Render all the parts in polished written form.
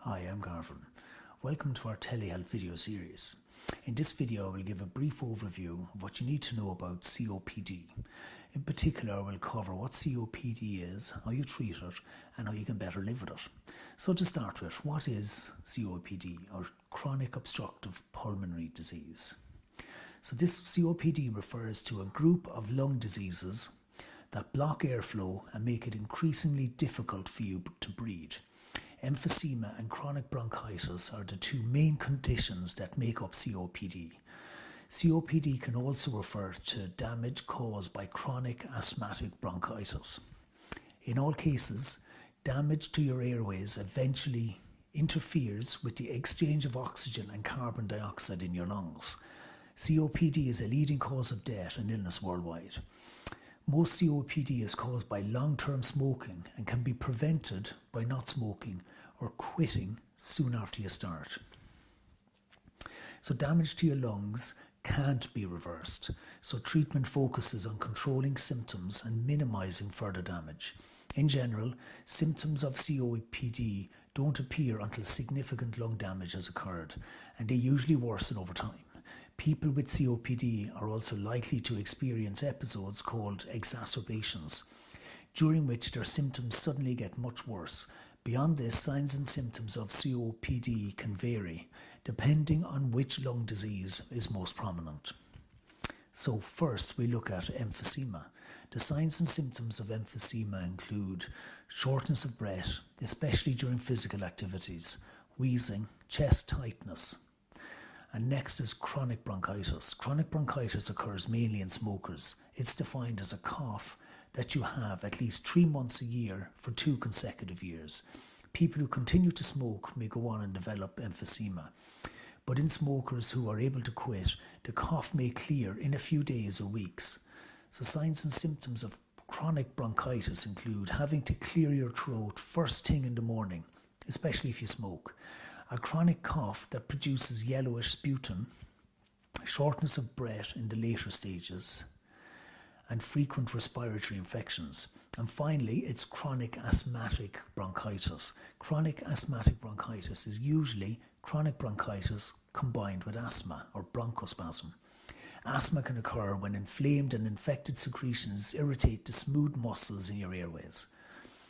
Hi, I'm Garvin. Welcome to our telehealth video series. In this video, I will give a brief overview of what you need to know about COPD. In particular, I will cover what COPD is, how you treat it, and how you can better live with it. So to start with, what is COPD, or chronic obstructive pulmonary disease? So this COPD refers to a group of lung diseases that block airflow and make it increasingly difficult for you to breathe. Emphysema and chronic bronchitis are the two main conditions that make up COPD. COPD can also refer to damage caused by chronic asthmatic bronchitis. In all cases, damage to your airways eventually interferes with the exchange of oxygen and carbon dioxide in your lungs. COPD is a leading cause of death and illness worldwide. Most COPD is caused by long-term smoking and can be prevented by not smoking or quitting soon after you start. So damage to your lungs can't be reversed, so treatment focuses on controlling symptoms and minimizing further damage. In general, symptoms of COPD don't appear until significant lung damage has occurred, and they usually worsen over time. People with COPD are also likely to experience episodes called exacerbations, during which their symptoms suddenly get much worse. Beyond this, signs and symptoms of COPD can vary, depending on which lung disease is most prominent. So first, we look at emphysema. The signs and symptoms of emphysema include shortness of breath, especially during physical activities, wheezing, chest tightness. And next is chronic bronchitis. Chronic bronchitis occurs mainly in smokers. It's defined as a cough that you have at least 3 months a year for 2 consecutive years. People who continue to smoke may go on and develop emphysema. But in smokers who are able to quit, the cough may clear in a few days or weeks. So signs and symptoms of chronic bronchitis include having to clear your throat first thing in the morning, especially if you smoke. A chronic cough that produces yellowish sputum, shortness of breath in the later stages, and frequent respiratory infections. And finally, it's chronic asthmatic bronchitis. Chronic asthmatic bronchitis is usually chronic bronchitis combined with asthma or bronchospasm. Asthma can occur when inflamed and infected secretions irritate the smooth muscles in your airways.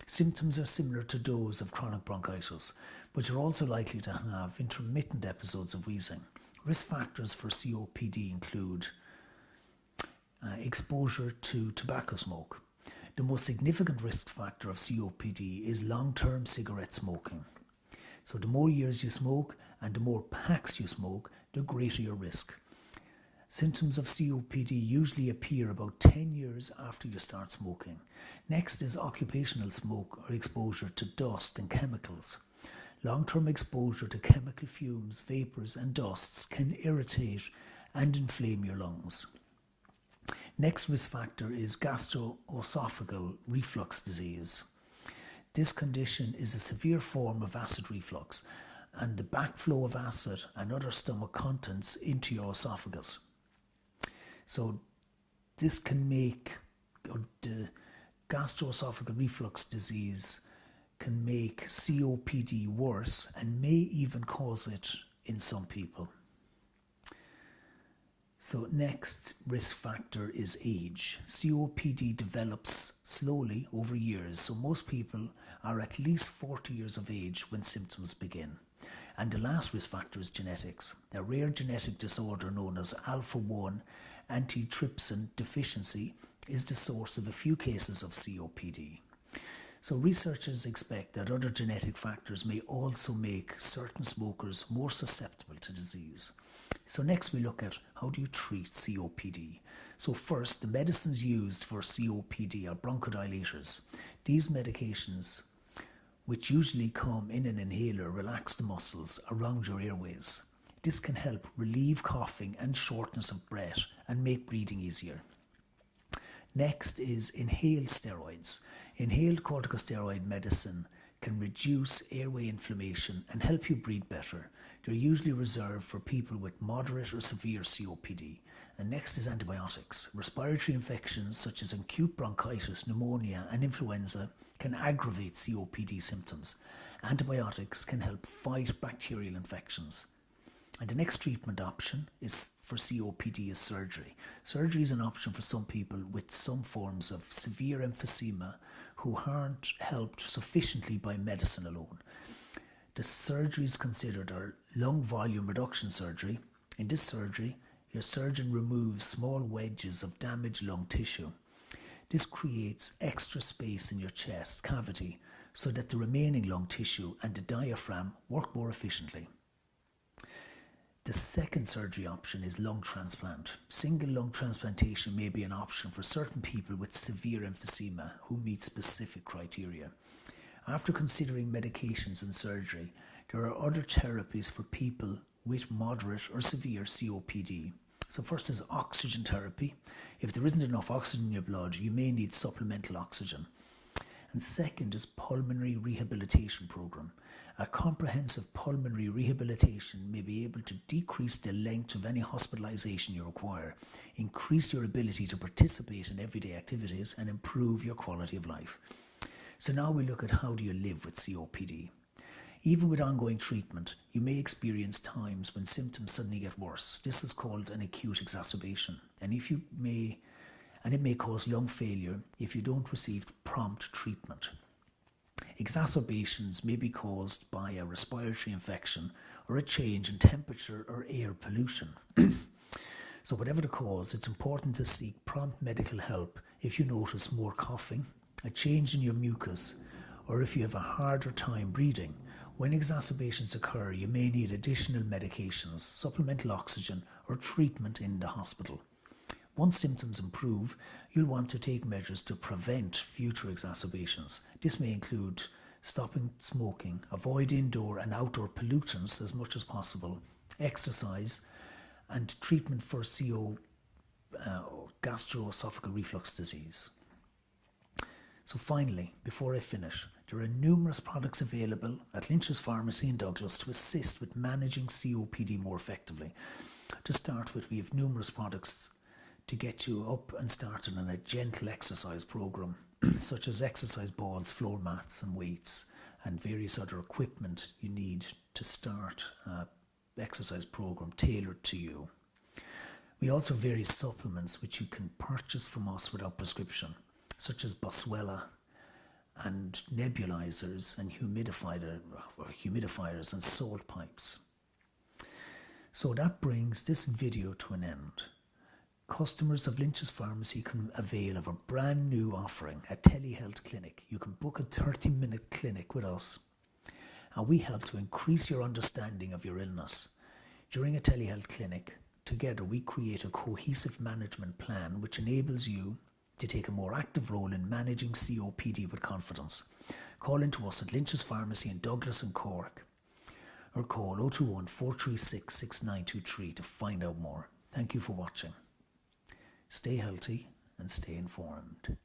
Symptoms are similar to those of chronic bronchitis, but you're also likely to have intermittent episodes of wheezing. Risk factors for COPD include exposure to tobacco smoke. The most significant risk factor of COPD is long-term cigarette smoking. So the more years you smoke and the more packs you smoke, the greater your risk. Symptoms of COPD usually appear about 10 years after you start smoking. Next is occupational smoke or exposure to dust and chemicals. Long-term exposure to chemical fumes, vapors and dusts can irritate and inflame your lungs. Next risk factor is gastroesophageal reflux disease. This condition is a severe form of acid reflux and the backflow of acid and other stomach contents into your esophagus. So this can make, the gastroesophageal reflux disease can make COPD worse and may even cause it in some people. So next risk factor is age. COPD develops slowly over years, so most people are at least 40 years of age when symptoms begin. And the last risk factor is genetics. A rare genetic disorder known as alpha-1 antitrypsin deficiency is the source of a few cases of COPD. So researchers expect that other genetic factors may also make certain smokers more susceptible to disease. So next we look at how do you treat COPD. So first, the medicines used for COPD are bronchodilators. These medications, which usually come in an inhaler, relax the muscles around your airways. This can help relieve coughing and shortness of breath and make breathing easier. Next is inhaled steroids. Inhaled corticosteroid medicine can reduce airway inflammation and help you breathe better. They're usually reserved for people with moderate or severe COPD. And next is antibiotics. Respiratory infections such as acute bronchitis, pneumonia and influenza can aggravate COPD symptoms. Antibiotics can help fight bacterial infections. And the next treatment option is for COPD is surgery. Surgery is an option for some people with some forms of severe emphysema who aren't helped sufficiently by medicine alone. The surgeries considered are lung volume reduction surgery. In this surgery, your surgeon removes small wedges of damaged lung tissue. This creates extra space in your chest cavity so that the remaining lung tissue and the diaphragm work more efficiently. The second surgery option is lung transplant. Single lung transplantation may be an option for certain people with severe emphysema who meet specific criteria. After considering medications and surgery, there are other therapies for people with moderate or severe COPD. So first is oxygen therapy. If there isn't enough oxygen in your blood, you may need supplemental oxygen. And second is pulmonary rehabilitation program. A comprehensive pulmonary rehabilitation may be able to decrease the length of any hospitalization you require, increase your ability to participate in everyday activities, and improve your quality of life. So now we look at how do you live with COPD. Even with ongoing treatment, you may experience times when symptoms suddenly get worse. This is called an acute exacerbation, and it may cause lung failure if you don't receive prompt treatment. Exacerbations may be caused by a respiratory infection or a change in temperature or air pollution. So whatever the cause, it's important to seek prompt medical help if you notice more coughing, a change in your mucus, or if you have a harder time breathing. When exacerbations occur, you may need additional medications, supplemental oxygen, or treatment in the hospital. Once symptoms improve, you'll want to take measures to prevent future exacerbations. This may include stopping smoking, avoid indoor and outdoor pollutants as much as possible, exercise, and treatment for gastroesophageal reflux disease. So finally, before I finish, there are numerous products available at Lynch's Pharmacy in Douglas to assist with managing COPD more effectively. To start with, we have numerous products to get you up and started on a gentle exercise program, such as exercise balls, floor mats and weights, and various other equipment you need to start an exercise program tailored to you. We also have various supplements which you can purchase from us without prescription, such as Boswellia and nebulizers and humidifiers and salt pipes. So that brings this video to an end. Customers of Lynch's Pharmacy can avail of a brand new offering, a telehealth clinic. You can book a 30-minute clinic with us, and we help to increase your understanding of your illness. During a telehealth clinic, together we create a cohesive management plan which enables you to take a more active role in managing COPD with confidence. Call into us at Lynch's Pharmacy in Douglas and Cork, or call 021 436 6923 to find out more. Thank you for watching. Stay healthy and stay informed.